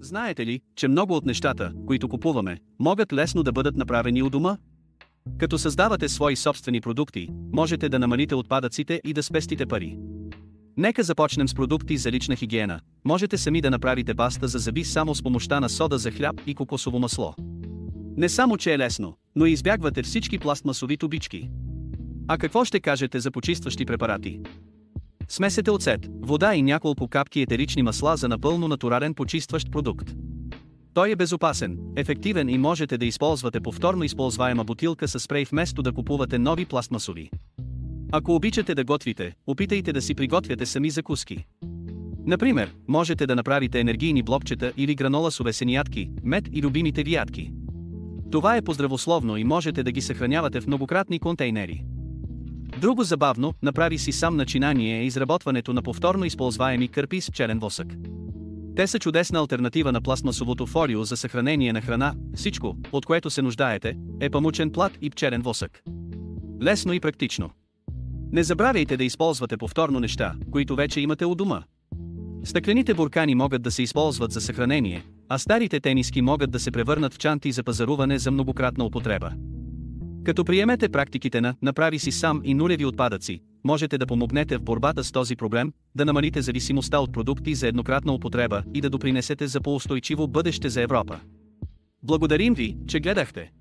Знаете ли, че много от нещата, които купуваме, могат лесно да бъдат направени у дома? Като създавате свои собствени продукти, можете да намалите отпадъците и да спестите пари. Нека започнем с продукти за лична хигиена. Можете сами да направите паста за зъби само с помощта на сода за хляб и кокосово масло. Не само че е лесно, но и избягвате всички пластмасови тубички. А какво ще кажете за почистващи препарати? Смесете оцет, вода и няколко капки етерични масла за напълно натурален почистващ продукт. Той е безопасен, ефективен и можете да използвате повторно използваема бутилка със спрей вместо да купувате нови пластмасови. Ако обичате да готвите, опитайте да си приготвяте сами закуски. Например, можете да направите енергийни блокчета или гранола с овесени ядки, мед и любимите ви ядки. Това е поздравословно и можете да ги съхранявате в многократни контейнери. Друго забавно, направи си сам начинание е изработването на повторно използваеми кърпи с пчелен восък. Те са чудесна алтернатива на пластмасовото фолио за съхранение на храна. Всичко, от което се нуждаете, е памучен плат и пчелен восък. Лесно и практично. Не забравяйте да използвате повторно неща, които вече имате у дома. Стъклените буркани могат да се използват за съхранение, а старите тениски могат да се превърнат в чанти за пазаруване за многократна употреба. Като приемете практиките на "направи си сам" и нулеви отпадъци, можете да помогнете в борбата с този проблем, да намалите зависимостта от продукти за еднократна употреба и да допринесете за по-устойчиво бъдеще за Европа. Благодарим ви, че гледахте!